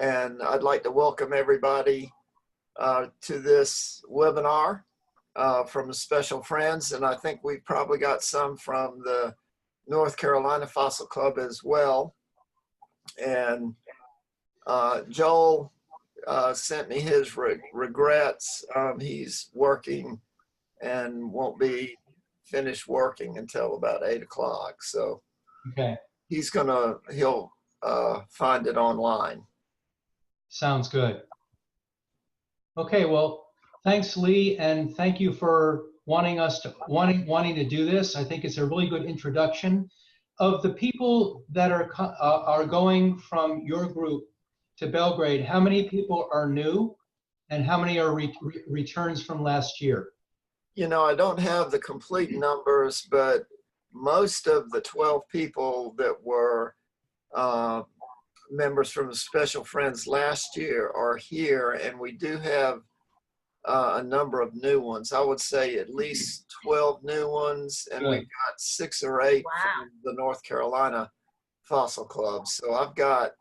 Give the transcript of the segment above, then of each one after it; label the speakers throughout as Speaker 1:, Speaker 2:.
Speaker 1: and I'd like to welcome everybody to this webinar from the Special Friends, and I think we've probably got some from the North Carolina Fossil Club as well. And Joel sent me his regrets. He's working and won't be finished working until about 8 o'clock. So
Speaker 2: okay,
Speaker 1: he'll find it online.
Speaker 2: sounds good. Okay, well, thanks, Lee, and thank you for wanting to do this. I think it's a really good introduction. Of the people that are going from your group to Belgrade, how many people are new, and how many are returns from last year?
Speaker 1: You know, I don't have the complete numbers, but most of the 12 people that were members from the Special Friends last year are here, and we do have a number of new ones. I would say at least 12 new ones, and we've got 6 or 8 from the North Carolina Fossil Club. So I've got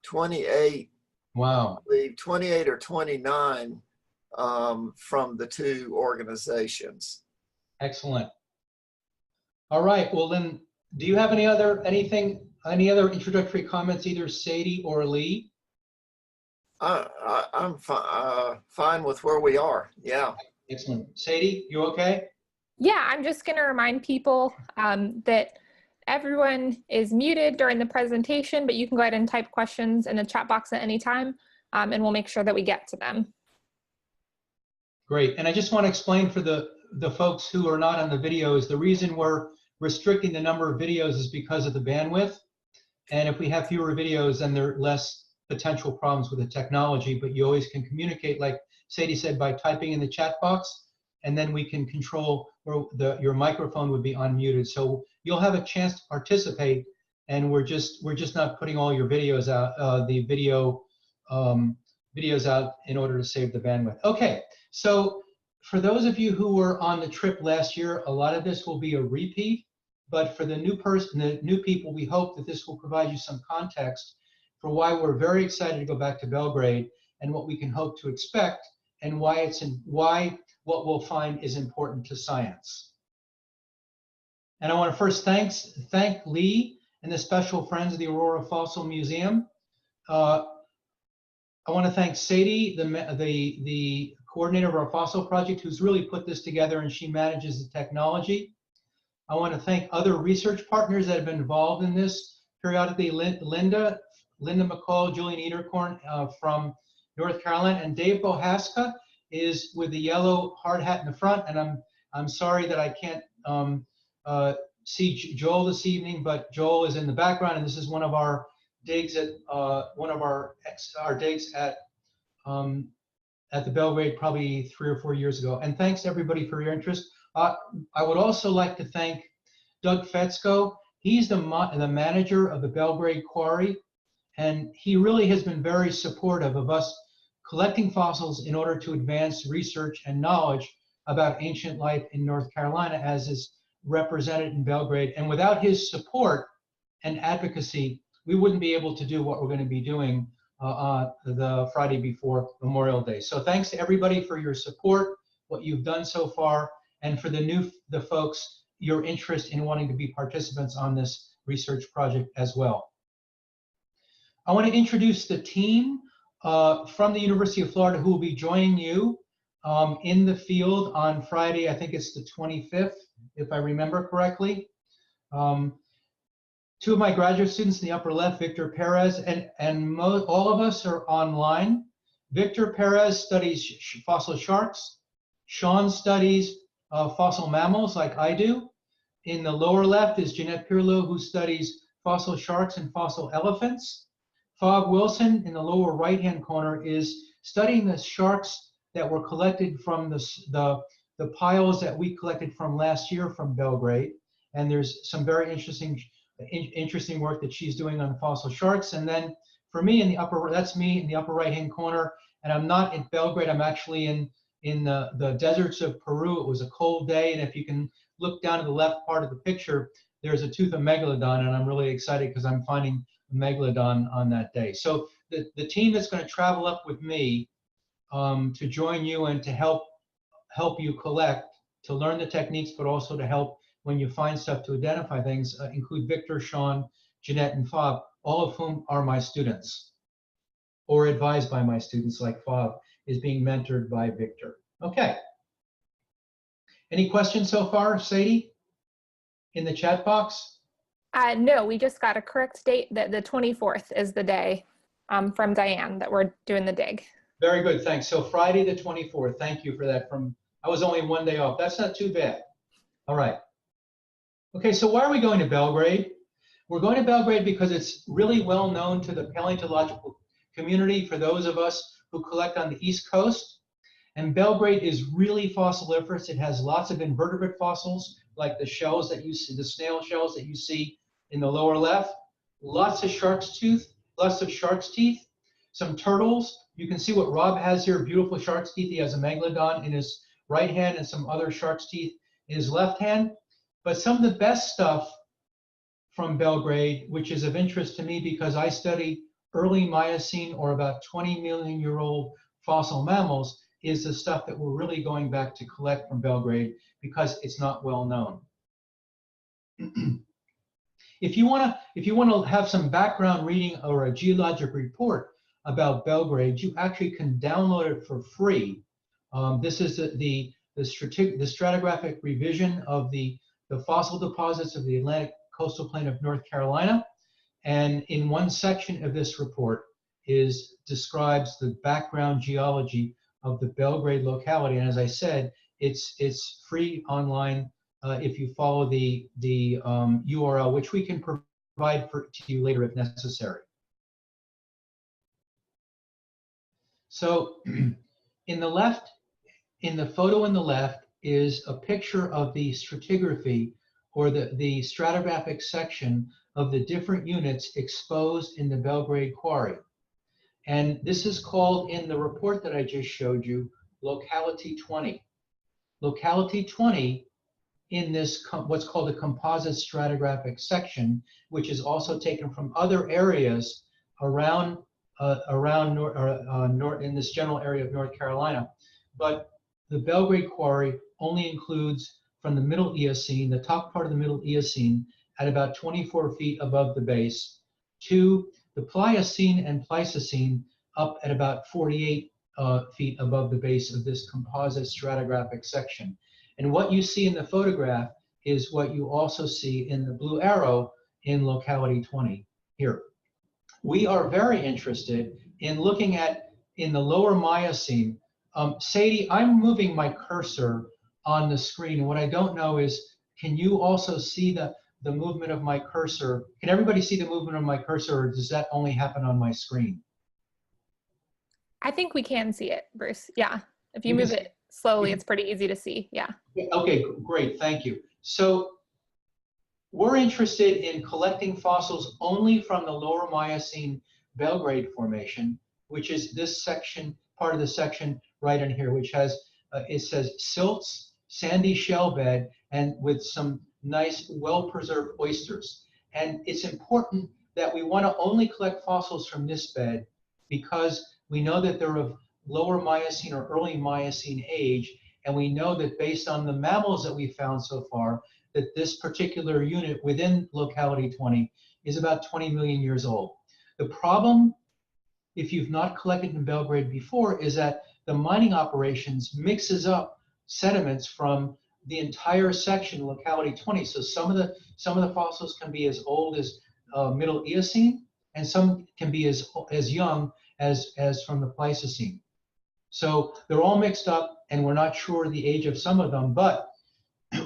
Speaker 1: 28,
Speaker 2: wow,
Speaker 1: I believe 28 or 29 from the 2 organizations.
Speaker 2: Excellent. All right, well then, do you have any other introductory comments, either Sadie or Lee?
Speaker 1: I'm fine with where we are. Yeah.
Speaker 2: Excellent. Sadie, you okay?
Speaker 3: Yeah, I'm just going to remind people that everyone is muted during the presentation, but you can go ahead and type questions in the chat box at any time, and we'll make sure that we get to them.
Speaker 2: Great. And I just want to explain for the folks who are not on the videos, the reason we're restricting the number of videos is because of the bandwidth. And if we have fewer videos, then there are less potential problems with the technology, but you always can communicate, like Sadie said, by typing in the chat box, and then we can control where your microphone would be unmuted. So you'll have a chance to participate, and we're just not putting all your videos out, videos out in order to save the bandwidth. Okay, so for those of you who were on the trip last year, a lot of this will be a repeat, but for the new people, we hope that this will provide you some context for why we're very excited to go back to Belgrade and what we can hope to expect, and why what we'll find is important to science. And I want to first thank Lee and the Special Friends of the Aurora Fossil Museum. I want to thank Sadie, the coordinator of our fossil project, who's really put this together, and she manages the technology. I want to thank other research partners that have been involved in this periodically, Linda McCall, Julian Ederkorn from North Carolina, and Dave Bohaska is with the yellow hard hat in the front. And I'm sorry that I can't see Joel this evening, but Joel is in the background, and this is one of our digs at digs at the Belgrade probably 3 or 4 years ago. And thanks everybody for your interest. I would also like to thank Doug Fetzko. He's the manager of the Belgrade Quarry, and he really has been very supportive of us collecting fossils in order to advance research and knowledge about ancient life in North Carolina, as is represented in Belgrade. And without his support and advocacy, we wouldn't be able to do what we're going to be doing the Friday before Memorial Day. So thanks to everybody for your support, what you've done so far, and for the folks, your interest in wanting to be participants on this research project as well. I want to introduce the team from the University of Florida who will be joining you in the field on Friday. I think it's the 25th, if I remember correctly. 2 of my graduate students in the upper left, Victor Perez, and all of us are online. Victor Perez studies fossil sharks. Sean studies fossil mammals like I do. In the lower left is Jeanette Pirlo, who studies fossil sharks and fossil elephants. Fog Wilson in the lower right-hand corner is studying the sharks that were collected from the piles that we collected from last year from Belgrade. And there's some very interesting work that she's doing on fossil sharks. And then for me that's me in the upper right-hand corner. And I'm not in Belgrade, I'm actually in the deserts of Peru. It was a cold day, and if you can look down to the left part of the picture, there's a tooth of megalodon, and I'm really excited because I'm finding a megalodon on that day. So the team that's going to travel up with me to join you and to help you collect, to learn the techniques, but also to help when you find stuff to identify things, include Victor, Sean, Jeanette, and Fob, all of whom are my students or advised by my students, like Fob is being mentored by Victor. Okay. Any questions so far, Sadie, in the chat box?
Speaker 3: No, we just got a correct date that the 24th is the day from Diane that we're doing the dig.
Speaker 2: Very good, thanks. So Friday the 24th, thank you for that. I was only one day off. That's not too bad. All right. Okay, so why are we going to Belgrade? We're going to Belgrade because it's really well known to the paleontological community for those of us who collect on the East Coast. And Belgrade is really fossiliferous. It has lots of invertebrate fossils, like the shells that you see, the snail shells that you see in the lower left. Lots of shark's teeth, some turtles. You can see what Rob has here, beautiful shark's teeth. He has a megalodon in his right hand and some other shark's teeth in his left hand. But some of the best stuff from Belgrade, which is of interest to me because I study early Miocene or about 20 million year old fossil mammals, is the stuff that we're really going back to collect from Belgrade because it's not well known. If you want to have some background reading or a geologic report about Belgrade, you actually can download it for free. This is the stratigraphic revision of the fossil deposits of the Atlantic coastal plain of North Carolina. And in one section of this report describes the background geology of the Belgrade locality. And as I said, it's free online if you follow the URL, which we can provide to you later if necessary. So in the photo in the left is a picture of the stratigraphy or the stratigraphic section of the different units exposed in the Belgrade quarry. And this is called, in the report that I just showed you, locality 20. Locality 20 in this what's called a composite stratigraphic section, which is also taken from other areas around in this general area of North Carolina. But the Belgrade quarry only includes from the Middle Eocene, the top part of the Middle Eocene, at about 24 feet above the base, to the Pliocene and Pleistocene up at about 48 feet above the base of this composite stratigraphic section. And what you see in the photograph is what you also see in the blue arrow in locality 20 here. We are very interested in looking at, in the lower Miocene, Sadie, I'm moving my cursor on the screen. What I don't know is, can you also see the movement of my cursor? Can everybody see the movement of my cursor, or does that only happen on my screen?
Speaker 3: I think we can see it, Bruce. Yeah. If you move it slowly, it's pretty easy to see. Yeah.
Speaker 2: Okay, great. Thank you. So we're interested in collecting fossils only from the lower Miocene Belgrade Formation, which is this section, part of the section right in here, which has, it says silts, sandy shell bed, and with some nice, well-preserved oysters. And it's important that we want to only collect fossils from this bed because we know that they're of lower Miocene or early Miocene age, and we know that based on the mammals that we found so far, that this particular unit within locality 20 is about 20 million years old. The problem, if you've not collected in Belgrade before, is that the mining operations mixes up sediments from the entire section, locality 20. So some of the fossils can be as old as Middle Eocene, and some can be as young as from the Pleistocene. So they're all mixed up, and we're not sure the age of some of them, but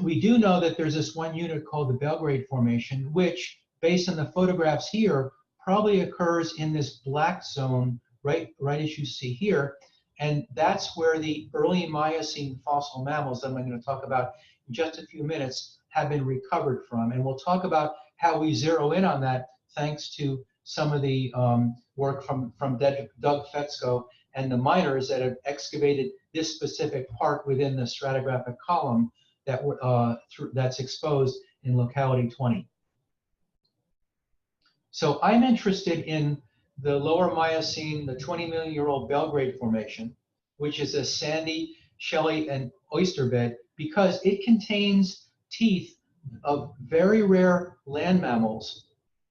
Speaker 2: we do know that there's this one unit called the Belgrade Formation, which, based on the photographs here, probably occurs in this black zone, right as you see here. And that's where the early Miocene fossil mammals that I'm going to talk about in just a few minutes have been recovered from. And we'll talk about how we zero in on that thanks to some of the work from Doug Fetzko and the miners that have excavated this specific part within the stratigraphic column that's exposed in locality 20. So I'm interested in the lower Miocene, the 20 million year old Belgrade Formation, which is a sandy, shelly, and oyster bed, because it contains teeth of very rare land mammals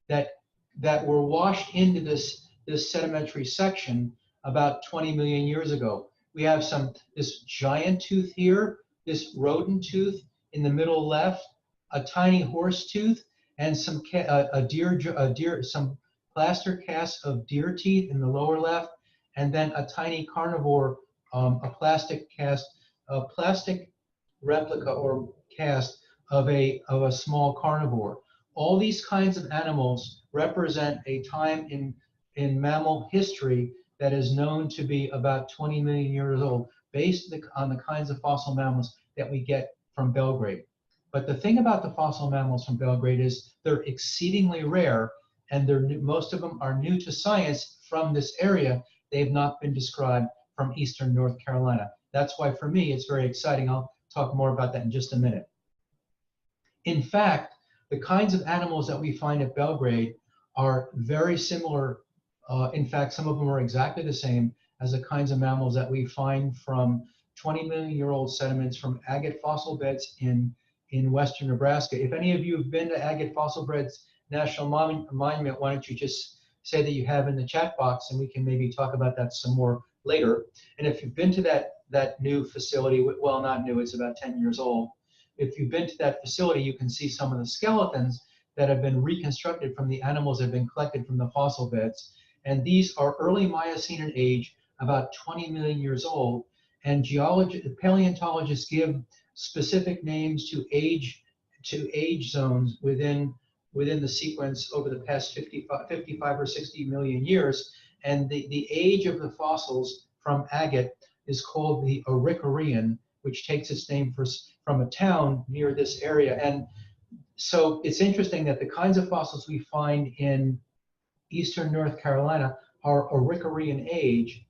Speaker 2: that were washed into this sedimentary section about 20 million years ago. We have this giant tooth here, this rodent tooth in the middle left, a tiny horse tooth, and some plaster casts of deer teeth in the lower left, and then a tiny carnivore, a plastic replica or cast of a small carnivore. All these kinds of animals represent a time in mammal history that is known to be about 20 million years old, based on the kinds of fossil mammals that we get from Belgrade. But the thing about the fossil mammals from Belgrade is they're exceedingly rare, and most of them are new to science from this area. They've not been described from eastern North Carolina. That's why, for me, it's very exciting. I'll talk more about that in just a minute. In fact, the kinds of animals that we find at Belgrade are very similar. In fact, some of them are exactly the same as the kinds of mammals that we find from 20 million year old sediments from agate fossil beds in western Nebraska. If any of you have been to Agate Fossil Beds National Monument, why don't you just say that you have in the chat box, and we can maybe talk about that some more later. And if you've been to that new facility, well, not new, it's about 10 years old. If you've been to that facility, you can see some of the skeletons that have been reconstructed from the animals that have been collected from the fossil beds. And these are early Miocene in age, about 20 million years old. And paleontologists give specific names to age zones within the sequence over the past 55 or 60 million years. And the age of the fossils from agate is called the Auricarian, which takes its name from a town near this area. And so it's interesting that the kinds of fossils we find in eastern North Carolina are Auricarian age,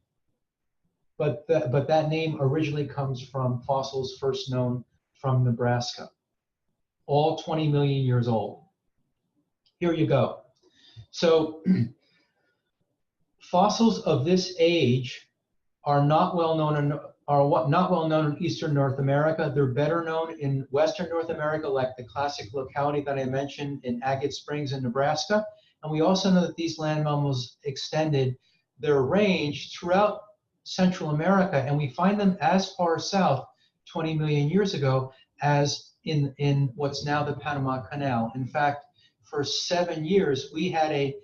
Speaker 2: but that name originally comes from fossils first known from Nebraska, all 20 million years old. Here you go. So fossils of this age are not well known in eastern North America. They're better known in western North America, like the classic locality that I mentioned in Agate Springs in Nebraska. And we also know that these land mammals extended their range throughout Central America, and we find them as far south 20 million years ago as in what's now the Panama Canal. In fact, for 7 years, we had a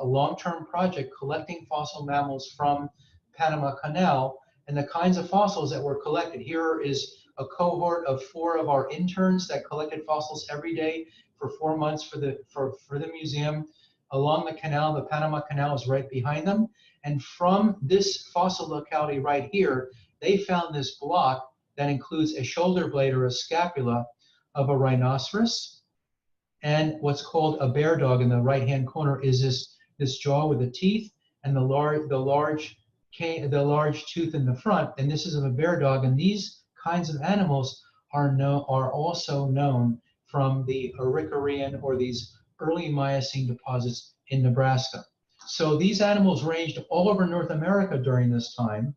Speaker 2: long-term project collecting fossil mammals from Panama Canal, and the kinds of fossils that were collected. Here is a cohort of 4 of our interns that collected fossils every day for 4 months for the museum along the canal. The Panama Canal is right behind them. And from this fossil locality right here, they found this block that includes a shoulder blade or a scapula of a rhinoceros, and what's called a bear dog in the right-hand corner is this jaw with the teeth and the large tooth in the front, and this is of a bear dog. And these kinds of animals are also known from the Auricarian or these early Miocene deposits in Nebraska. So these animals ranged all over North America during this time,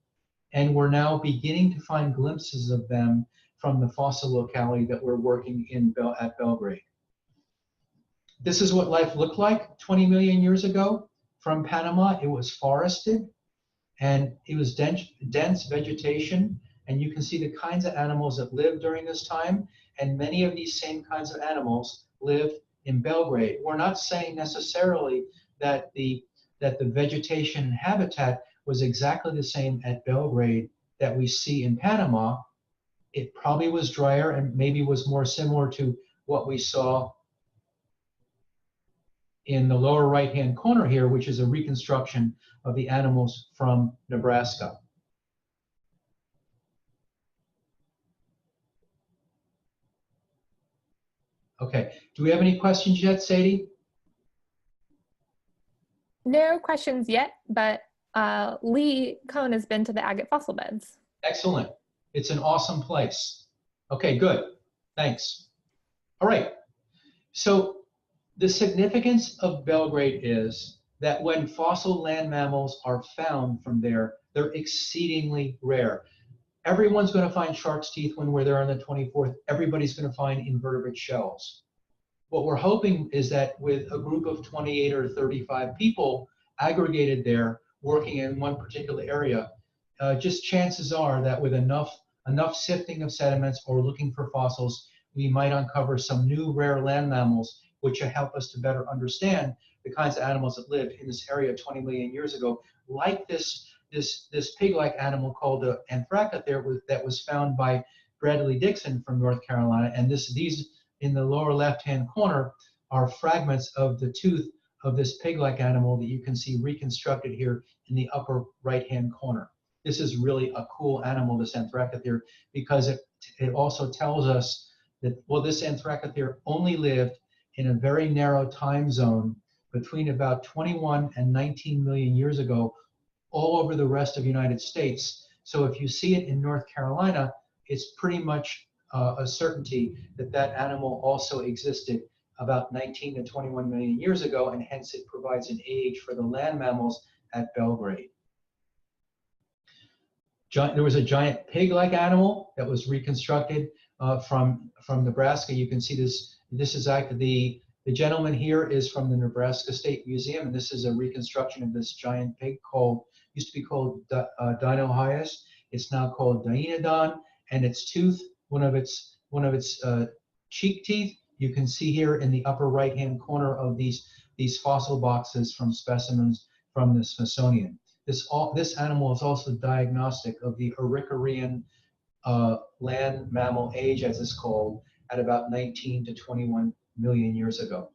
Speaker 2: and we're now beginning to find glimpses of them from the fossil locality that we're working at Belgrade. This is what life looked like 20 million years ago from Panama. It was forested, and it was dense vegetation, and you can see the kinds of animals that lived during this time, and many of these same kinds of animals lived in Belgrade. We're not saying necessarily that the vegetation and habitat was exactly the same at Belgrade that we see in Panama. It probably was drier and maybe was more similar to what we saw in the lower right-hand corner here, which is a reconstruction of the animals from Nebraska. Okay, do we have any questions yet, Sadie?
Speaker 3: No questions yet, but Lee Cohn has been to the agate fossil beds.
Speaker 2: Excellent. It's an awesome place. Okay, good. Thanks. All right. So the significance of Belgrade is that when fossil land mammals are found from there, they're exceedingly rare. Everyone's going to find shark's teeth when we're there on the 24th. Everybody's going to find invertebrate shells. What we're hoping is that with a group of 28 or 35 people aggregated there, working in one particular area, just chances are that with enough sifting of sediments or looking for fossils, we might uncover some new rare land mammals, which will help us to better understand the kinds of animals that lived in this area 20 million years ago, like this pig-like animal called the Anthracothere that was found by Bradley Dixon from North Carolina. And these in the lower left-hand corner are fragments of the tooth of this pig-like animal that you can see reconstructed here in the upper right-hand corner. This is really a cool animal, this Anthracothere, because it also tells us that, well, this Anthracothere only lived in a very narrow time zone between about 21 and 19 million years ago, all over the rest of the United States. So if you see it in North Carolina, it's pretty much a certainty that that animal also existed about 19 to 21 million years ago, and hence it provides an age for the land mammals at Belgrade. There was a giant pig-like animal that was reconstructed from Nebraska. You can see this. This is actually the gentleman here is from the Nebraska State Museum, and this is a reconstruction of this giant pig used to be called Dinohyus. It's now called Dienodon, and its tooth, one of its cheek teeth, you can see here in the upper right-hand corner of these fossil boxes from specimens from the Smithsonian. This animal is also diagnostic of the Araucarian land mammal age, as it's called, at about 19 to 21 million years ago.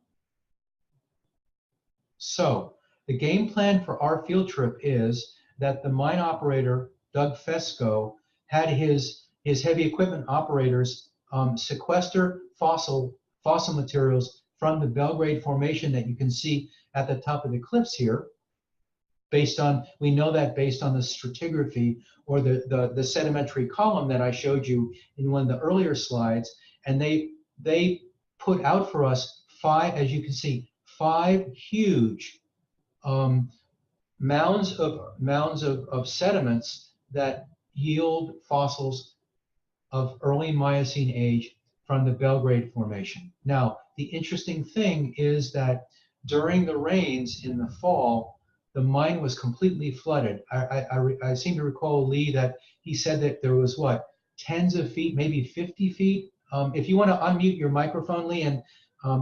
Speaker 2: So the game plan for our field trip is that the mine operator, Doug Fesco, had his heavy equipment operators sequester fossil materials from the Belgrade Formation that you can see at the top of the cliffs here. We know that based on the stratigraphy or the sedimentary column that I showed you in one of the earlier slides, and they put out for us as you can see, 5 huge mounds of sediments that yield fossils of early Miocene age from the Belgrade Formation. Now, the interesting thing is that during the rains in the fall, the mine was completely flooded. I seem to recall, Lee, that he said that there was, what, tens of feet, maybe 50 feet? If you want to unmute your microphone, Lee, and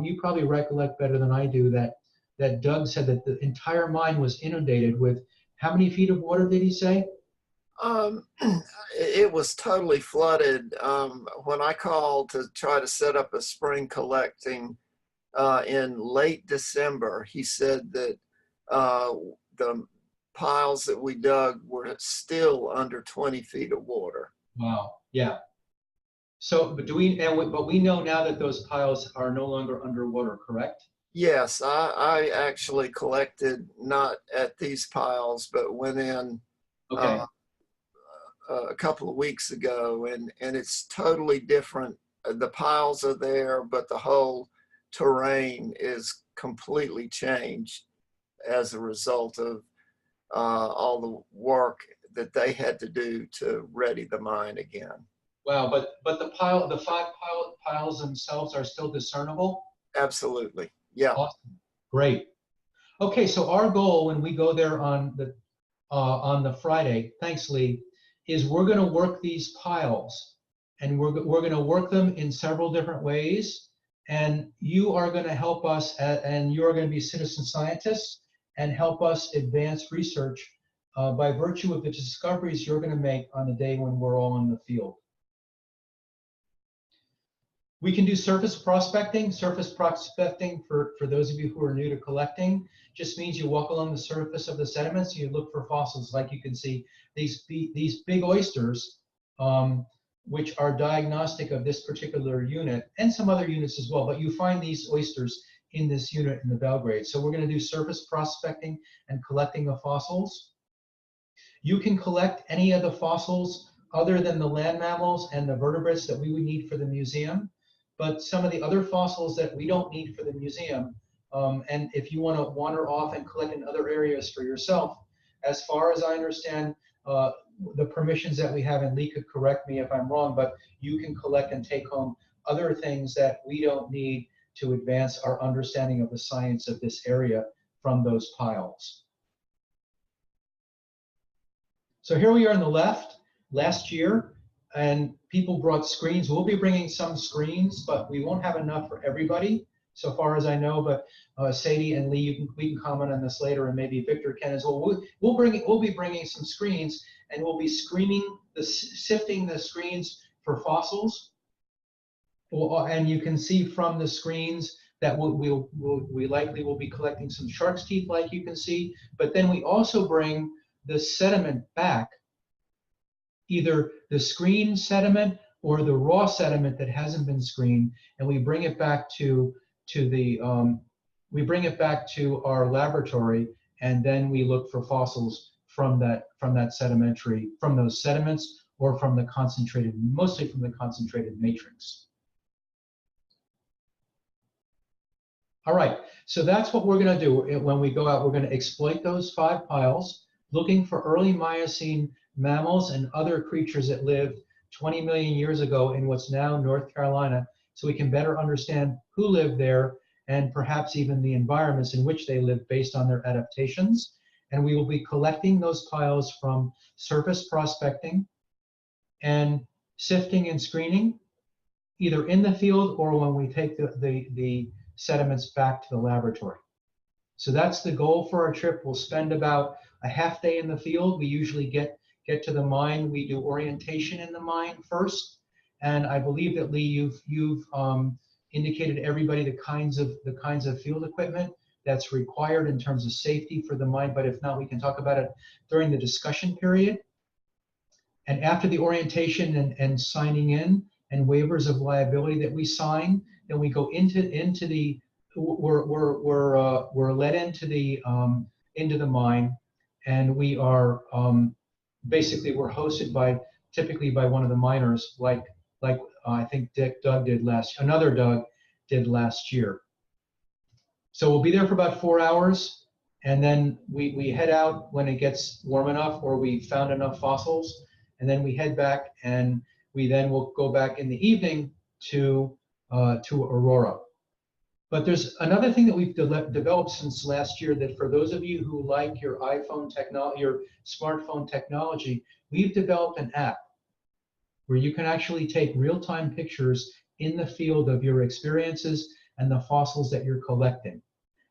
Speaker 2: you probably recollect better than I do that Doug said that the entire mine was inundated with how many feet of water did he say?
Speaker 1: It was totally flooded. When I called to try to set up a spring collecting in late December, he said that the piles that we dug were still under 20 feet of water.
Speaker 2: Wow. Yeah. So, but we know now that those piles are no longer underwater, correct?
Speaker 1: Yes, I actually collected not at these piles, but went in
Speaker 2: Okay.
Speaker 1: A couple of weeks ago, and it's totally different. The piles are there, but the whole terrain is completely changed as a result of all the work that they had to do to ready the mine again.
Speaker 2: Wow, but the 5 piles themselves are still discernible?
Speaker 1: Absolutely, yeah.
Speaker 2: Awesome. Great. Okay, so our goal when we go there on the Friday, thanks, Lee, is we're going to work these piles, and we're going to work them in several different ways, and you are going to help us, and you're going to be citizen scientists and help us advance research by virtue of the discoveries you're going to make on the day when we're all in the field. We can do surface prospecting. Surface prospecting, for those of you who are new to collecting, just means you walk along the surface of the sediments and you look for fossils. Like you can see these big oysters, which are diagnostic of this particular unit and some other units as well, but you find these oysters in this unit in the Belgrade. So we're going to do surface prospecting and collecting of fossils. You can collect any of the fossils other than the land mammals and the vertebrates that we would need for the museum. But some of the other fossils that we don't need for the museum, And if you want to wander off and collect in other areas for yourself, as far as I understand, the permissions that we have, and Lee could correct me if I'm wrong, but you can collect and take home other things that we don't need to advance our understanding of the science of this area from those piles. So here we are on the left, last year, and people brought screens. We'll be bringing some screens, but we won't have enough for everybody, so far as I know. But Sadie and Lee, we can comment on this later, and maybe Victor can as well. We'll be bringing some screens, and we'll be sifting the screens for fossils. And you can see from the screens that we likely will be collecting some shark's teeth, like you can see. But then we also bring the sediment back, either the screened sediment or the raw sediment that hasn't been screened, and we bring it back to our laboratory, and then we look for fossils from those sediments, or from the concentrated, mostly from the concentrated matrix. All right, so that's what we're going to do when we go out. We're going to exploit those 5 piles, looking for early Miocene mammals and other creatures that lived 20 million years ago in what's now North Carolina, so we can better understand who lived there and perhaps even the environments in which they lived based on their adaptations. And we will be collecting those piles from surface prospecting and sifting and screening, either in the field or when we take the sediments back to the laboratory. So that's the goal for our trip. We'll spend about a half day in the field. We usually get to the mine. We do orientation in the mine first, and I believe that Lee, you've indicated everybody the kinds of field equipment that's required in terms of safety for the mine. But if not, we can talk about it during the discussion period. And after the orientation and signing in and waivers of liability that we sign, then we go into the we're led into the mine, and we are basically we're hosted typically by one of the miners, like I think Doug did last year. So we'll be there for about 4 hours, and then we head out when it gets warm enough, or we found enough fossils, and then we head back, and we then will go back in the evening to Aurora. But there's another thing that we've developed since last year, that for those of you who like your iPhone technology, your smartphone technology, we've developed an app where you can actually take real-time pictures in the field of your experiences and the fossils that you're collecting.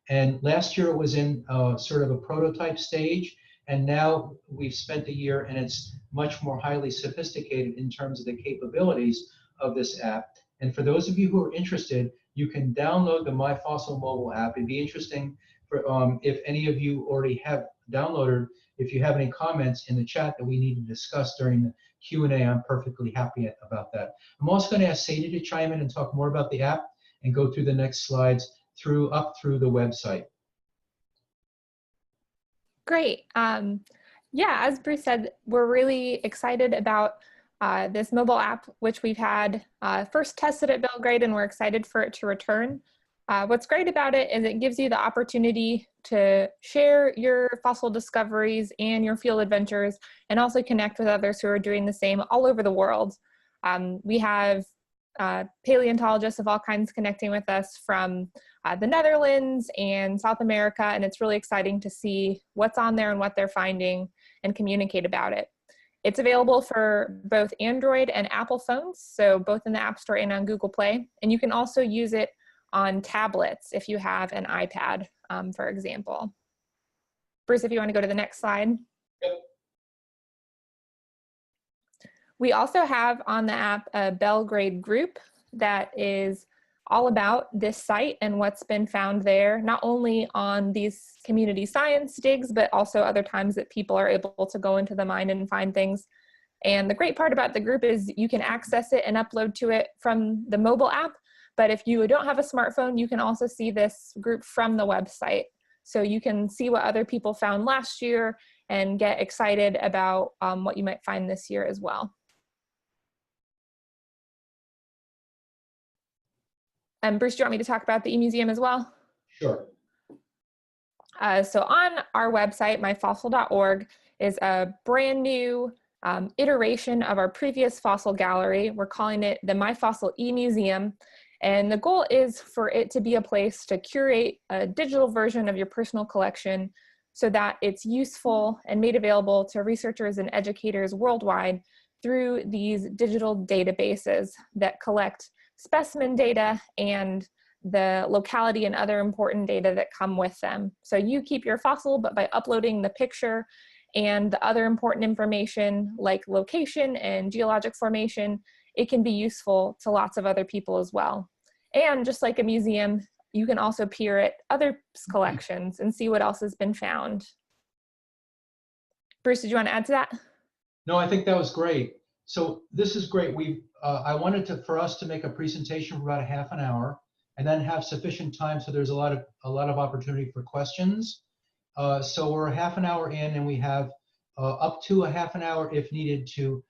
Speaker 2: And last year it was in sort of a prototype stage, and now we've spent a year, and it's much more highly sophisticated in terms of the capabilities of this app. And for those of you who are interested, you can download the MyFossil mobile app. It'd be interesting for, if any of you already have downloaded, if you have any comments in the chat that we need to discuss during the Q&A, I'm perfectly happy about that. I'm also going to ask Sadie to chime in and talk more about the app and go through the next slides up through the website.
Speaker 3: Great. Yeah, as Bruce said, we're really excited about this mobile app, which we've had first tested at Belgrade, and we're excited for it to return. What's great about it is it gives you the opportunity to share your fossil discoveries and your field adventures, and also connect with others who are doing the same all over the world. We have paleontologists of all kinds connecting with us from the Netherlands and South America, and it's really exciting to see what's on there and what they're finding and communicate about it. It's available for both Android and Apple phones, so both in the App Store and on Google Play. And you can also use it on tablets if you have an iPad, for example. Bruce, if you want to go to the next slide.
Speaker 2: Yep.
Speaker 3: We also have on the app a Belgrade group that is all about this site and what's been found there, not only on these community science digs, but also other times that people are able to go into the mine and find things. And the great part about the group is you can access it and upload to it from the mobile app, but if you don't have a smartphone, you can also see this group from the website. So you can see what other people found last year and get excited about what you might find this year as well. Bruce, do you want me to talk about the e-museum as well?
Speaker 2: Sure.
Speaker 3: So on our website, myfossil.org, is a brand new iteration of our previous fossil gallery. We're calling it the My Fossil E-Museum. And the goal is for it to be a place to curate a digital version of your personal collection so that it's useful and made available to researchers and educators worldwide through these digital databases that collect specimen data and the locality and other important data that come with them. So you keep your fossil, but by uploading the picture and the other important information like location and geologic formation, it can be useful to lots of other people as well. And just like a museum, you can also peer at other collections and see what else has been found. Bruce, did you want to add to that?
Speaker 2: No, I think that was great. So this is great. I wanted for us to make a presentation for about a half an hour, and then have sufficient time so there's a lot of opportunity for questions. So we're a half an hour in, and we have up to a half an hour if needed to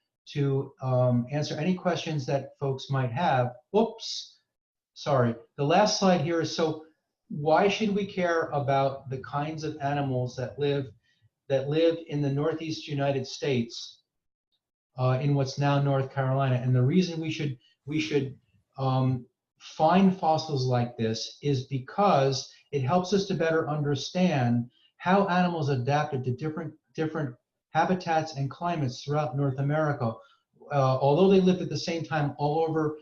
Speaker 2: answer any questions that folks might have. Whoops, sorry. The last slide here is, so why should we care about the kinds of animals that live in the Northeast United States, in what's now North Carolina? And the reason we should find fossils like this is because it helps us to better understand how animals adapted to different habitats and climates throughout North America. Although they lived at the same time all over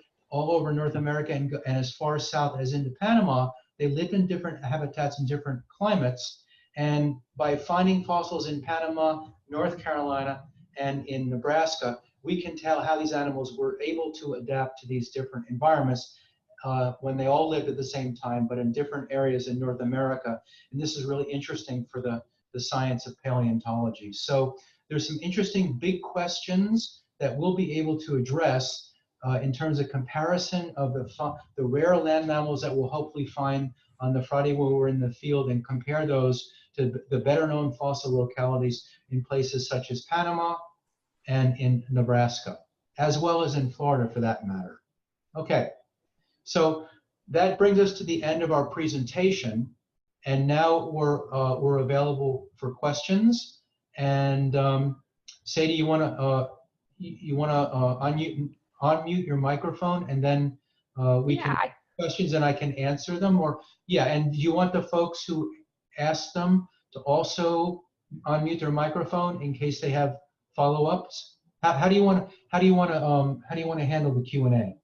Speaker 2: North America and as far south as into Panama, they lived in different habitats and different climates. And by finding fossils in Panama, North Carolina, and in Nebraska, we can tell how these animals were able to adapt to these different environments when they all lived at the same time, but in different areas in North America. And this is really interesting for the science of paleontology. So there's some interesting big questions that we'll be able to address in terms of comparison of the rare land mammals that we'll hopefully find on the Friday where we're in the field, and compare those to the better known fossil localities in places such as Panama and in Nebraska, as well as in Florida for that matter. Okay. So that brings us to the end of our presentation, and now we're available for questions. And Sadie, you want to unmute your microphone, and then we can questions and I can answer them. Or yeah, and do you want the folks who ask them to also unmute their microphone in case they have follow-ups? How do you want to handle the Q&A?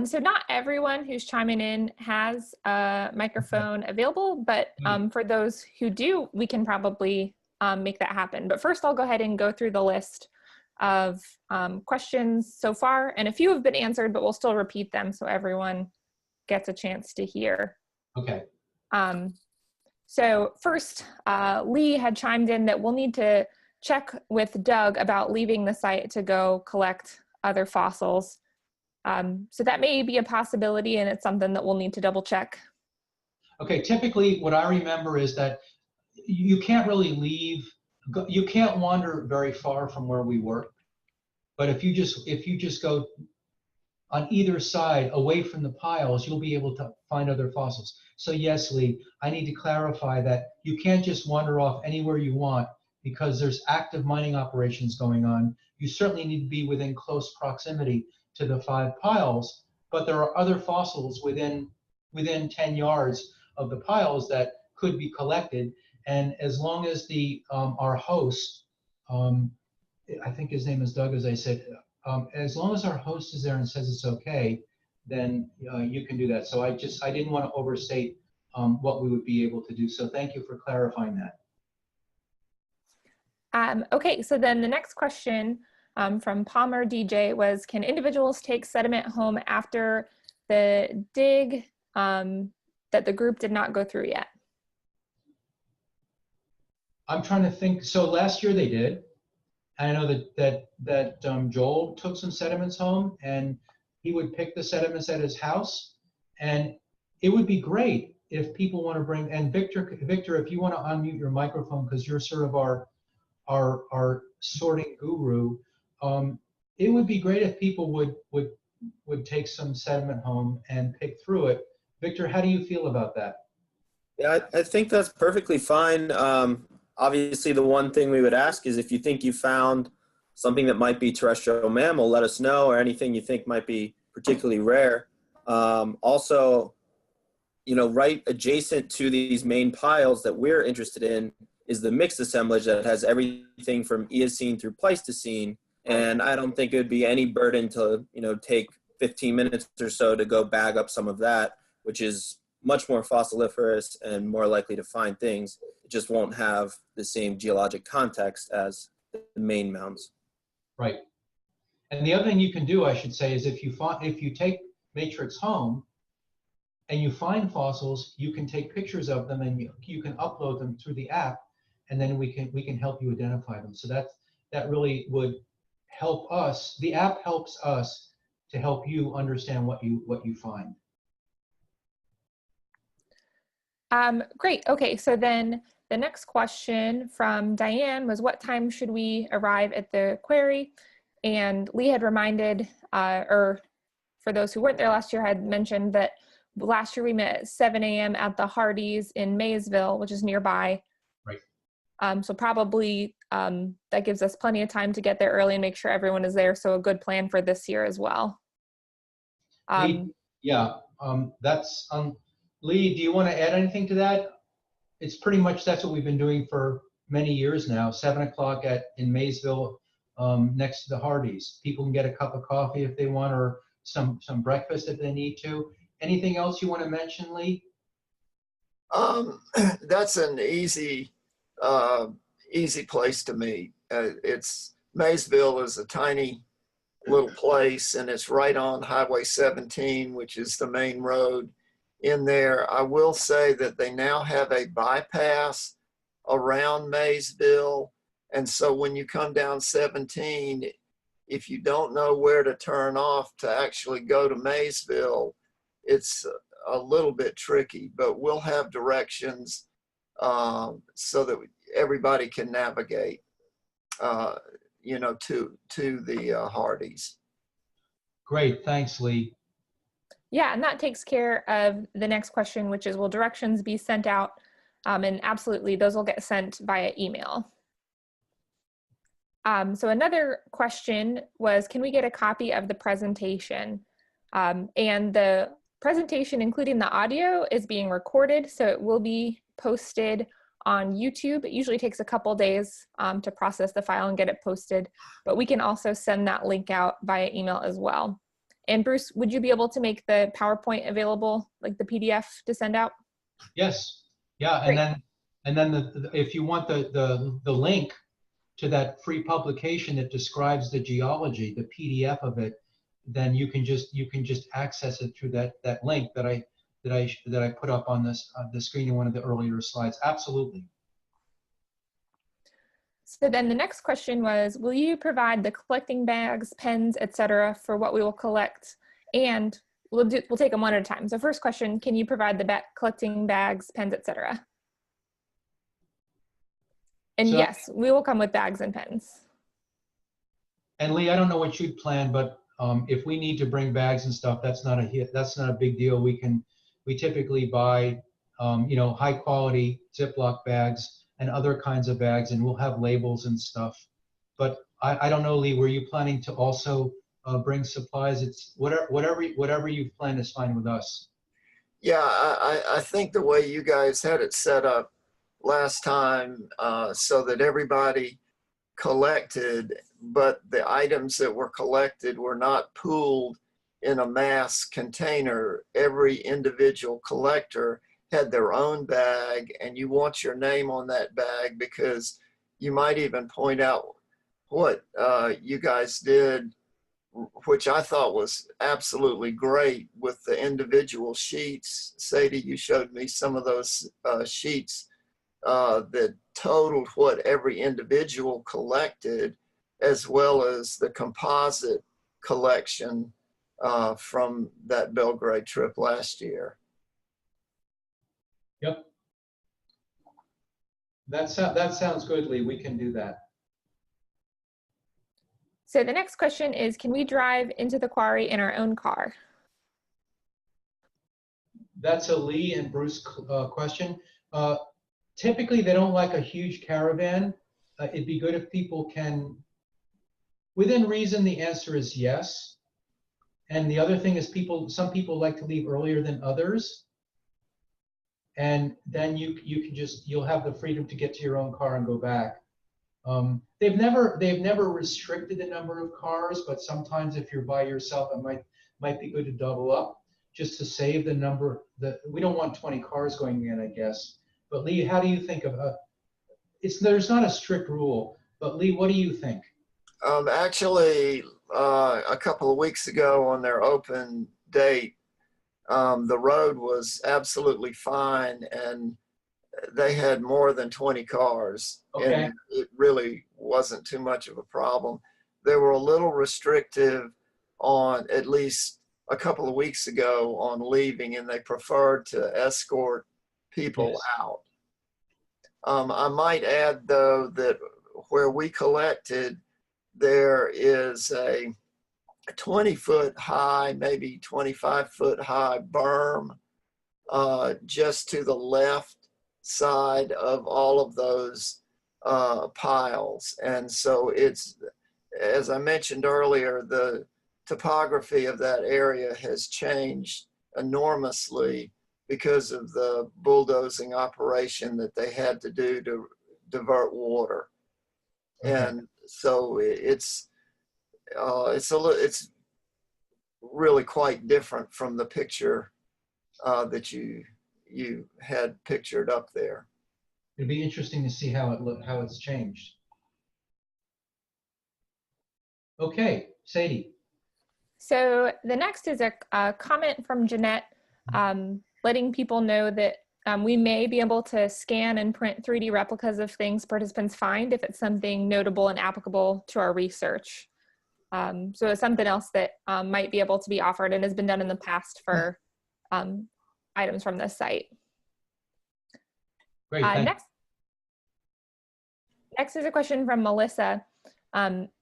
Speaker 3: So not everyone who's chiming in has a microphone available, but for those who do, we can probably make that happen. But first, I'll go ahead and go through the list of questions so far, and a few have been answered, but we'll still repeat them so everyone gets a chance to hear.
Speaker 2: Okay.
Speaker 3: So first, Lee had chimed in that we'll need to check with Doug about leaving the site to go collect other fossils. So that may be a possibility, and it's something that we'll need to double check.
Speaker 2: Okay, typically what I remember is that you can't really leave, you can't wander very far from where we work. But if you just go on either side away from the piles, you'll be able to find other fossils. So yes, Lee, I need to clarify that you can't just wander off anywhere you want because there's active mining operations going on. You certainly need to be within close proximity to the 5 piles, but there are other fossils within 10 yards of the piles that could be collected. And as long as our host, I think his name is Doug, as I said, as long as our host is there and says it's okay, then you can do that. So I didn't want to overstate what we would be able to do. So thank you for clarifying that.
Speaker 3: Okay, so then the next question from Palmer DJ was, can individuals take sediment home after the dig that the group did not go through yet?
Speaker 2: I'm trying to think. So last year they did. I know that Joel took some sediments home, and he would pick the sediments at his house. And it would be great if people want to bring, and Victor, if you want to unmute your microphone, because you're sort of our sorting guru, it would be great if people would take some sediment home and pick through it. Victor, how do you feel about that?
Speaker 4: Yeah, I think that's perfectly fine. Obviously, the one thing we would ask is if you think you found something that might be terrestrial mammal, let us know, or anything you think might be particularly rare. Also, right adjacent to these main piles that we're interested in is the mixed assemblage that has everything from Eocene through Pleistocene. And I don't think it would be any burden to, take 15 minutes or so to go bag up some of that, which is much more fossiliferous and more likely to find things. It just won't have the same geologic context as the main mounds.
Speaker 2: Right. And the other thing you can do, I should say, is if you take Matrix home and you find fossils, you can take pictures of them and you can upload them through the app, and then we can help you identify them. So that really would help us. The app helps us to help you understand what you find.
Speaker 3: Great. Okay, so then the next question from Diane was, what time should we arrive at the quarry? And Lee had reminded, or for those who weren't there last year, had mentioned that last year we met at 7 a.m. at the Hardee's in Maysville, which is nearby.
Speaker 2: Right.
Speaker 3: So probably that gives us plenty of time to get there early and make sure everyone is there. So a good plan for this year as well.
Speaker 2: Lee, yeah, that's Lee, do you want to add anything to that? It's pretty much, that's what we've been doing for many years now. 7 o'clock in Maysville, next to the Hardee's. People can get a cup of coffee if they want, or some breakfast if they need to. Anything else you want to mention, Lee?
Speaker 1: That's an easy place to meet. Maysville is a tiny little place, and it's right on Highway 17, which is the main road in there. I will say that they now have a bypass around Maysville, and so when you come down 17, if you don't know where to turn off to actually go to Maysville, it's a little bit tricky, but we'll have directions so that everybody can navigate, to the Hardee's.
Speaker 2: Great, thanks, Lee.
Speaker 3: Yeah, and that takes care of the next question, which is, will directions be sent out? And absolutely, those will get sent via email. So another question was, can we get a copy of the presentation? And the presentation, including the audio, is being recorded, so it will be posted on YouTube. It usually takes a couple days to process the file and get it posted, but we can also send that link out via email as well. And Bruce, would you be able to make the PowerPoint available, like the PDF to send out?
Speaker 2: Yes. Yeah. Great. And then if you want the link to that free publication that describes the geology, the PDF of it, then you can just access it through that link that I put up on the screen in one of the earlier slides. Absolutely.
Speaker 3: So then the next question was, will you provide the collecting bags, pens, etc., for what we will collect? And we'll take them one at a time. So first question, can you provide the collecting bags, pens, etc.? And so, yes, we will come with bags and pens.
Speaker 2: And Lee, I don't know what you'd planned, but if we need to bring bags and stuff, that's not a big deal. We typically buy high quality Ziploc bags and other kinds of bags, and we'll have labels and stuff. But I don't know, Lee, were you planning to also bring supplies? It's whatever you've planned is fine with us.
Speaker 1: Yeah, I think the way you guys had it set up last time, so that everybody collected, but the items that were collected were not pooled in a mass container. Every individual collector had their own bag, and you want your name on that bag, because you might even point out what you guys did, which I thought was absolutely great, with the individual sheets. Sadie, you showed me some of those sheets that totaled what every individual collected, as well as the composite collection from that Belgrade trip last year.
Speaker 2: Yep. That sounds good, Lee. We can do that.
Speaker 3: So the next question is, can we drive into the quarry in our own car?
Speaker 2: That's a Lee and Bruce question. Typically, they don't like a huge caravan. It'd be good if people can, within reason, the answer is yes. And the other thing is some people like to leave earlier than others. And then you can you'll have the freedom to get to your own car and go back. They've never restricted the number of cars, but sometimes if you're by yourself, it might be good to double up just to save the number. We don't want 20 cars going in, I guess. But Lee, how do you think of there's not a strict rule, but Lee, what do you think?
Speaker 1: Actually, a couple of weeks ago on their open date, the road was absolutely fine, and they had more than 20 cars.
Speaker 2: Okay.
Speaker 1: And it really wasn't too much of a problem. They were a little restrictive on, at least a couple of weeks ago, on leaving, and they preferred to escort people
Speaker 2: Yes.
Speaker 1: out. I might add, though, that where we collected, there is a 20-foot high, maybe 25-foot high berm just to the left side of all of those piles. And so it's, as I mentioned earlier, the topography of that area has changed enormously because of the bulldozing operation that they had to do to divert water.
Speaker 2: Okay.
Speaker 1: And so it's really quite different from the picture that you had pictured up there.
Speaker 2: It'd be interesting to see how it's changed. Okay, Sadie.
Speaker 3: So the next is a comment from Jeanette, letting people know that we may be able to scan and print 3D replicas of things participants find if it's something notable and applicable to our research. So it's something else that might be able to be offered and has been done in the past for items from this site.
Speaker 2: Great.
Speaker 3: Next is a question from Melissa.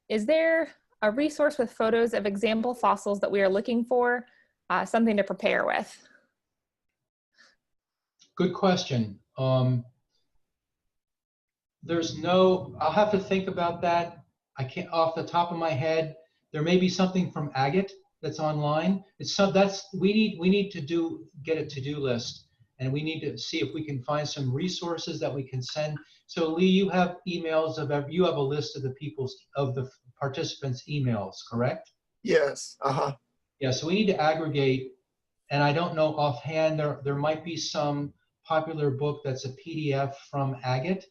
Speaker 3: Is there a resource with photos of example fossils that we are looking for, something to prepare with?
Speaker 2: Good question. There's no, I'll have to think about that. I can't, off the top of my head. There may be something from Agate that's online. We need to get a to-do list, and we need to see if we can find some resources that we can send. So Lee, you have emails you have a list of the participants' emails, correct?
Speaker 1: Yes.
Speaker 2: Yeah. So we need to aggregate, and I don't know offhand. There might be some popular book that's a PDF from Agate.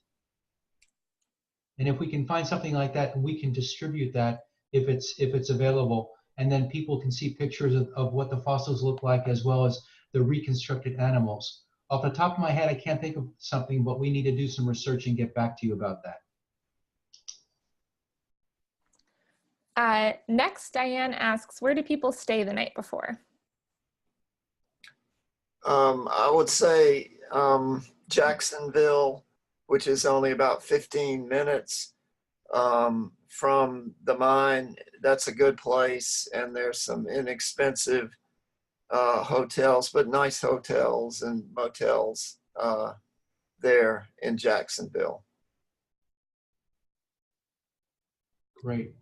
Speaker 2: And if we can find something like that, we can distribute that if it's available, and then people can see pictures of what the fossils look like as well as the reconstructed animals. Off the top of my head, I can't think of something, but we need to do some research and get back to you about that.
Speaker 3: Next, Diane asks, where do people stay the night before?
Speaker 1: I would say Jacksonville, which is only about 15 minutes from the mine. That's a good place, and there's some inexpensive hotels, but nice hotels and motels there in Jacksonville.
Speaker 2: Great.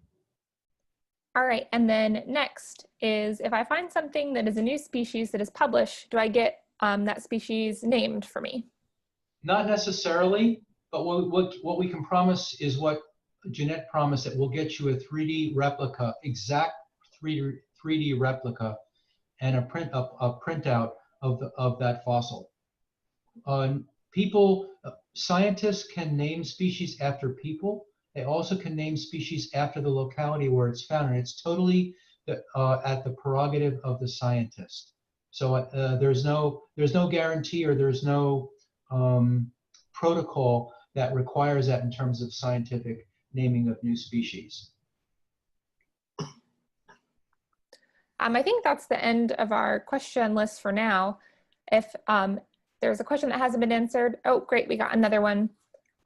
Speaker 3: All right, and then next is, if I find something that is a new species that is published, do I get that species named for me?
Speaker 2: Not necessarily, but what we can promise is what Jeanette promised, that we'll get you a 3D replica, exact 3D replica, and a printout of that fossil. Scientists can name species after people. They also can name species after the locality where it's found, and it's totally at the prerogative of the scientist. So there's no guarantee, or there's no protocol that requires that in terms of scientific naming of new species.
Speaker 3: I think that's the end of our question list for now. If there's a question that hasn't been answered, oh great, we got another one.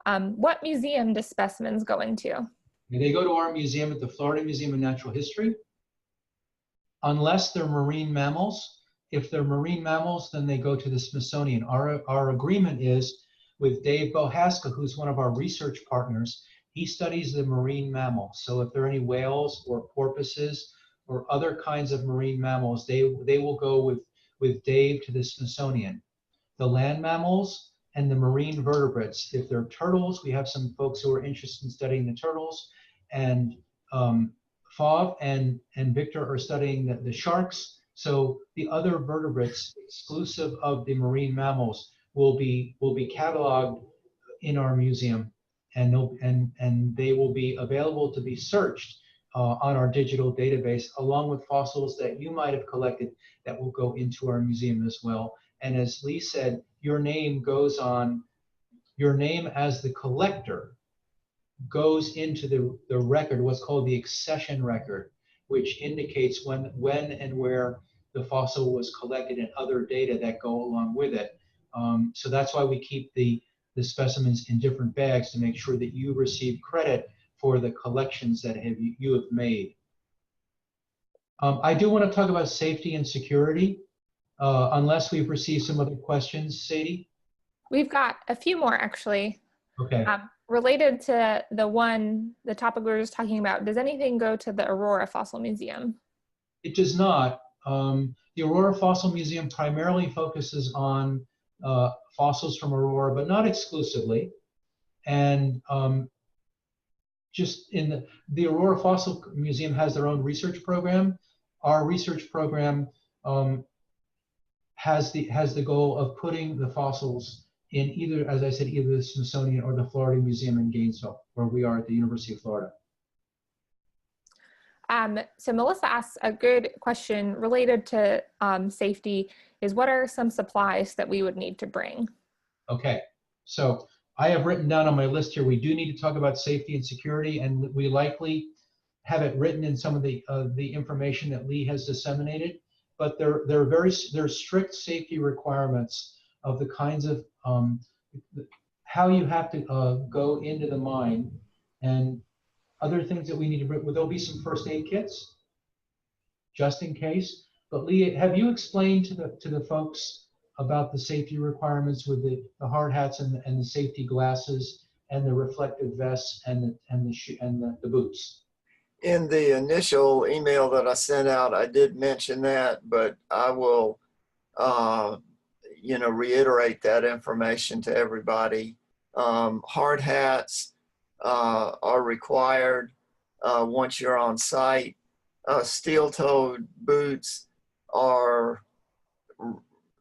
Speaker 3: What museum do specimens go into?
Speaker 2: They go to our museum at the Florida Museum of Natural History. Unless they're marine mammals, if they're marine mammals, then they go to the Smithsonian. Our agreement is with Dave Bohaska, who's one of our research partners. He studies the marine mammals. So if there are any whales or porpoises or other kinds of marine mammals, they will go with Dave to the Smithsonian. The land mammals and the marine vertebrates. If they're turtles, we have some folks who are interested in studying the turtles, and Fav and Victor are studying the sharks. So the other vertebrates, exclusive of the marine mammals, will be cataloged in our museum, and they will be available to be searched on our digital database, along with fossils that you might have collected that will go into our museum as well. And as Lee said, your name goes on, your name as the collector goes into the record, what's called the accession record, which indicates when and where the fossil was collected and other data that go along with it. So that's why we keep the specimens in different bags, to make sure that you receive credit for the collections that you have made. I do want to talk about safety and security, unless we've received some other questions, Sadie?
Speaker 3: We've got a few more, actually.
Speaker 2: Okay.
Speaker 3: Related to the topic we were just talking about, does anything go to the Aurora Fossil Museum?
Speaker 2: It does not. The Aurora Fossil Museum primarily focuses on fossils from Aurora, but not exclusively. And just in the Aurora Fossil Museum has their own research program. Our research program has the goal of putting the fossils in either, as I said, either the Smithsonian or the Florida Museum in Gainesville, where we are at the University of Florida.
Speaker 3: So Melissa asks a good question related to safety, is what are some supplies that we would need to bring?
Speaker 2: Okay, so I have written down on my list here, we do need to talk about safety and security, and we likely have it written in some of the information that Lee has disseminated, but there are strict safety requirements of the kinds of, how you have to go into the mine, and other things that we need to bring. Well, there'll be some first aid kits, just in case. But Lee, have you explained to the folks about the safety requirements with the hard hats and the safety glasses and the reflective vests and the boots?
Speaker 1: In the initial email that I sent out, I did mention that, but I will, reiterate that information to everybody. Hard hats are required once you're on site. Steel-toed boots are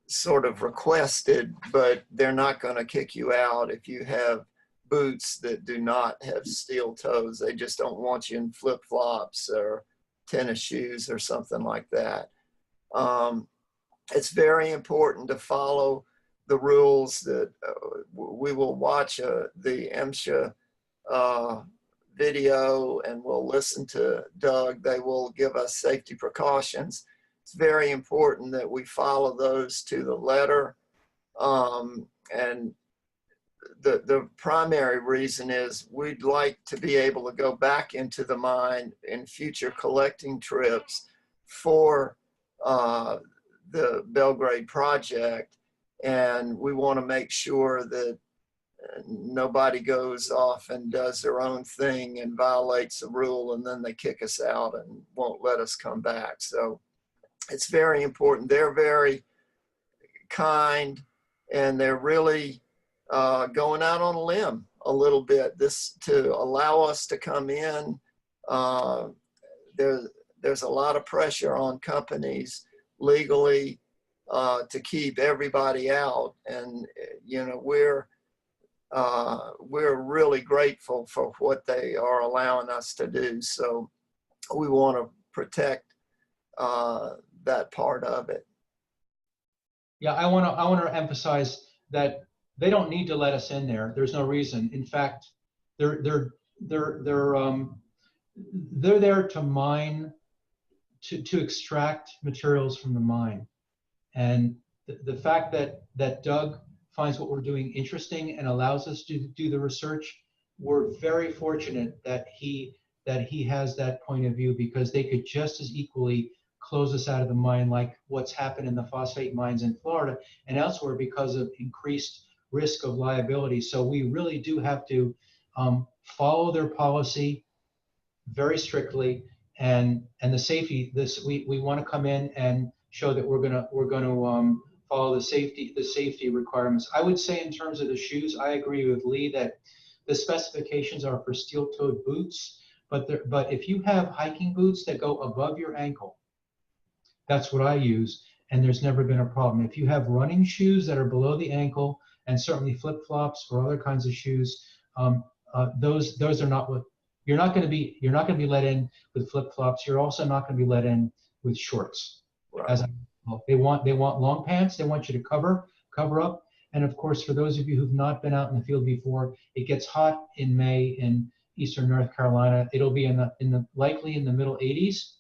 Speaker 1: sort of requested, but they're not going to kick you out if you have boots that do not have steel toes. They just don't want you in flip-flops or tennis shoes or something like that. It's very important to follow the rules that we will watch the MSHA video, and we'll listen to Doug. They will give us safety precautions. It's very important that we follow those to the letter. And the primary reason is we'd like to be able to go back into the mine in future collecting trips for the Belgrade project. And we want to make sure that nobody goes off and does their own thing and violates the rule, and then they kick us out and won't let us come back. So it's very important. They're very kind, and they're really going out on a limb a little bit to allow us to come in. There's a lot of pressure on companies legally to keep everybody out, and we're really grateful for what they are allowing us to do. So we want to protect that part of it.
Speaker 2: Yeah, I want to emphasize that they don't need to let us in there. There's no reason. In fact, they're there to mine, to extract materials from the mine. And the fact that Doug finds what we're doing interesting and allows us to do the research, we're very fortunate that he has that point of view, because they could just as equally close us out of the mine, like what's happened in the phosphate mines in Florida and elsewhere because of increased risk of liability. So we really do have to follow their policy very strictly, and the safety. We want to come in and show that we're gonna follow the safety requirements. I would say in terms of the shoes, I agree with Lee that the specifications are for steel-toed boots, but if you have hiking boots that go above your ankle, that's what I use, and there's never been a problem. If you have running shoes that are below the ankle, and certainly flip-flops or other kinds of shoes, those are not what you're not going to be let in with flip-flops. You're also not going to be let in with shorts.
Speaker 1: Right.
Speaker 2: They want long pants. They want you to cover up. And of course, for those of you who've not been out in the field before, it gets hot in May in eastern North Carolina. It'll be likely in the middle 80s,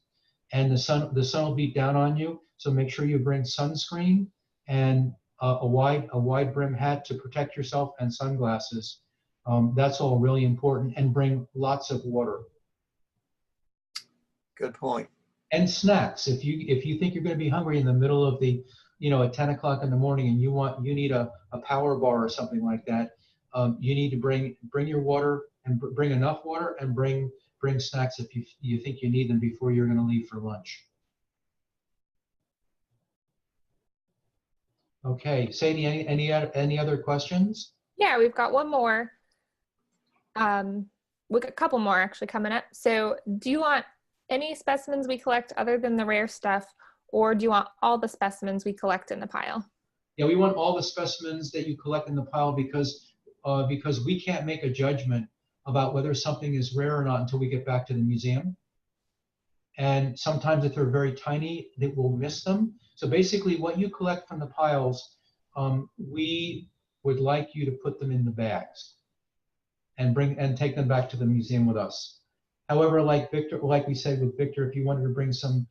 Speaker 2: and the sun will beat down on you. So make sure you bring sunscreen and a wide brim hat to protect yourself, and sunglasses. That's all really important, and bring lots of water.
Speaker 1: Good point.
Speaker 2: And snacks. If you think you're going to be hungry in the middle of the, at 10 o'clock in the morning, and you need a power bar or something like that, you need to bring your water, and bring enough water, and bring snacks if you think you need them before you're going to leave for lunch. Okay, Sadie, any other questions?
Speaker 3: Yeah, we've got one more. We've got a couple more actually coming up. So do you want any specimens we collect other than the rare stuff, or do you want all the specimens we collect in the pile?
Speaker 2: Yeah, we want all the specimens that you collect in the pile, because we can't make a judgment about whether something is rare or not until we get back to the museum. And sometimes if they're very tiny, we'll miss them. So basically what you collect from the piles, we would like you to put them in the bags and take them back to the museum with us. However, like we said with Victor, if you wanted to bring some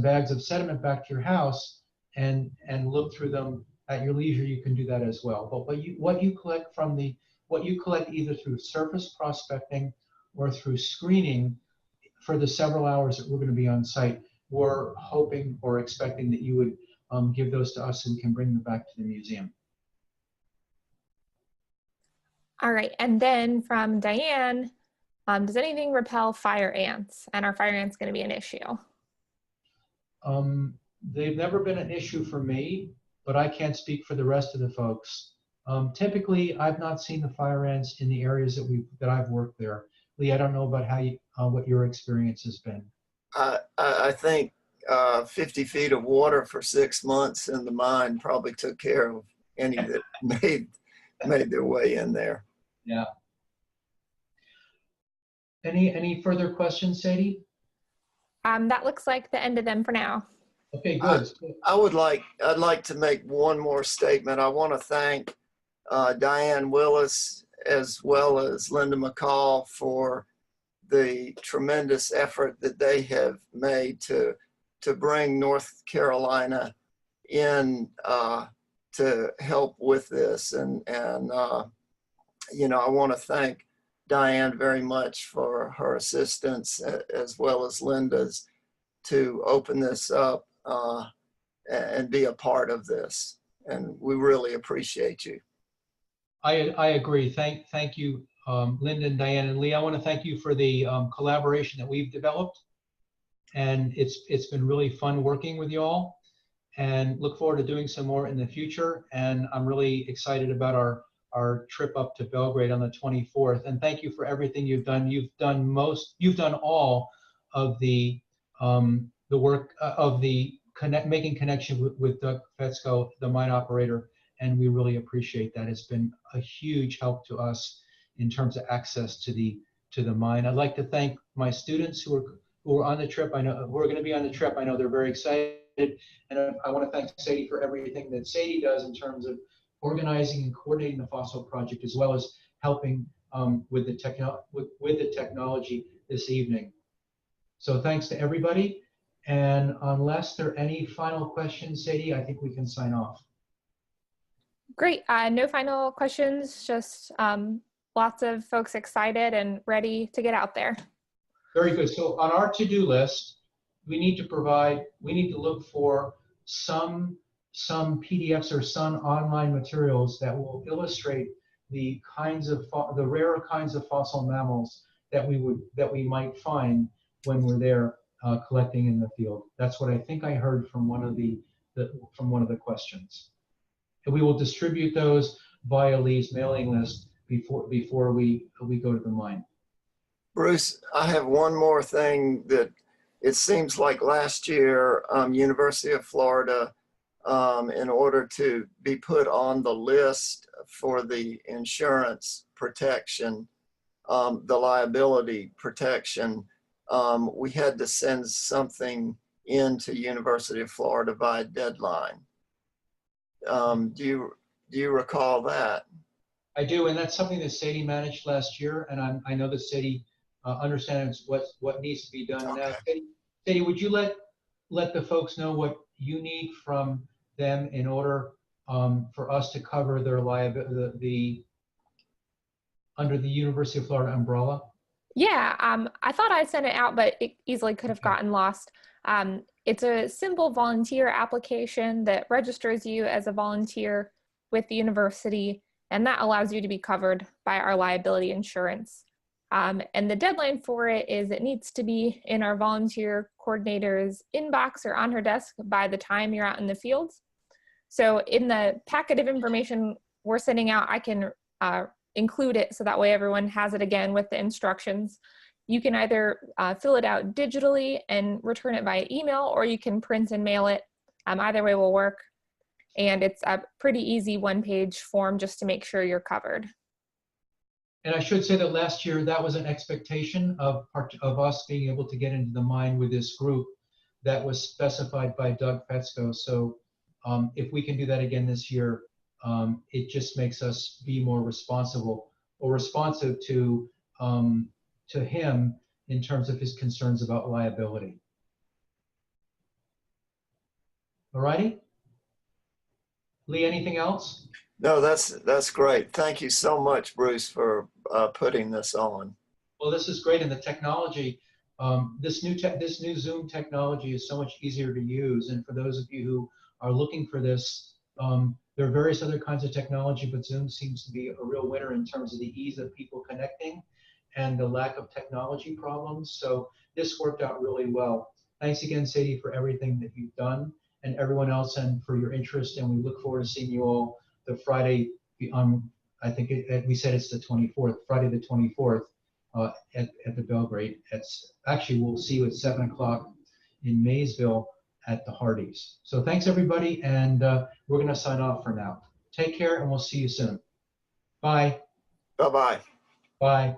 Speaker 2: bags of sediment back to your house and look through them at your leisure, you can do that as well. But what you collect either through surface prospecting or through screening for the several hours that we're going to be on site, we're hoping or expecting that you would give those to us, and we can bring them back to the museum.
Speaker 3: All right, and then from Diane, does anything repel fire ants? And are fire ants going to be an issue?
Speaker 2: They've never been an issue for me, but I can't speak for the rest of the folks. Typically, I've not seen the fire ants in the areas that I've worked there. Lee, I don't know about what your experience has been.
Speaker 1: I think 50 feet of water for 6 months in the mine probably took care of any that made their way in there.
Speaker 2: Yeah. Any further questions, Sadie?
Speaker 3: That looks like the end of them for now.
Speaker 2: Okay, good.
Speaker 1: I'd like to make one more statement. I want to thank Diane Willis as well as Linda McCall for the tremendous effort that they have made to bring North Carolina in to help with this. And I want to thank Diane very much for her assistance, as well as Linda's, to open this up and be a part of this. And we really appreciate you.
Speaker 2: I agree. Thank you, Linda and Diane and Lee. I want to thank you for the collaboration that we've developed, and it's been really fun working with you all, and look forward to doing some more in the future. And I'm really excited about our trip up to Belgrade on the 24th. And thank you for everything you've done. You've done all of the work of making connection with Doug Fetzko, the mine operator, and we really appreciate that. It's been a huge help to us in terms of access to the mine. I'd like to thank my students who are on the trip. I know who are going to be on the trip. I know they're very excited, and I want to thank Sadie for everything that Sadie does in terms of organizing and coordinating the fossil project, as well as helping with the technology this evening. So thanks to everybody. And unless there are any final questions, Sadie, I think we can sign off.
Speaker 3: Great. No final questions, just lots of folks excited and ready to get out there.
Speaker 2: Very good. So on our to-do list, we need to look for some PDFs or some online materials that will illustrate the rarer kinds of fossil mammals that we might find when we're there collecting in the field. That's what I think I heard from one of the questions. And we will distribute those via Lee's mailing list before we go to the mine.
Speaker 1: Bruce, I have one more thing that it seems like last year, University of Florida, in order to be put on the list for the insurance protection, the liability protection, we had to send something into University of Florida by deadline. Do you recall that?
Speaker 2: I do, and that's something that Sadie managed last year, and I know that Sadie understands what needs to be done.
Speaker 1: Okay.
Speaker 2: Now, Sadie, would you let the folks know what you need from them in order for us to cover their liability under the University of Florida umbrella?
Speaker 3: Yeah, I thought I sent it out, but it easily could have gotten lost. It's a simple volunteer application that registers you as a volunteer with the university, and that allows you to be covered by our liability insurance. And the deadline for it needs to be in our volunteer coordinator's inbox or on her desk by the time you're out in the fields. So in the packet of information we're sending out, I can include it so that way everyone has it again with the instructions. You can either fill it out digitally and return it via email, or you can print and mail it. Either way will work. And it's a pretty easy one-page form just to make sure you're covered.
Speaker 2: And I should say that last year, that was an expectation of us being able to get into the mine with this group that was specified by Doug Fetzko. So if we can do that again this year, it just makes us be more responsive to him in terms of his concerns about liability. All righty? Lee, anything else?
Speaker 1: No, that's great. Thank you so much, Bruce, for putting this on.
Speaker 2: Well, this is great, and the technology, this new Zoom technology is so much easier to use. And for those of you who are looking for this, there are various other kinds of technology, but Zoom seems to be a real winner in terms of the ease of people connecting and the lack of technology problems. So this worked out really well. Thanks again, Sadie, for everything that you've done, and everyone else, and for your interest. And we look forward to seeing you all the Friday I think we said it's the 24th, Friday the 24th at the Belgrade. Actually, we'll see you at 7 o'clock in Maysville at the Hardys. So thanks, everybody, and we're going to sign off for now. Take care, and we'll see you soon. Bye.
Speaker 1: Bye-bye.
Speaker 2: Bye.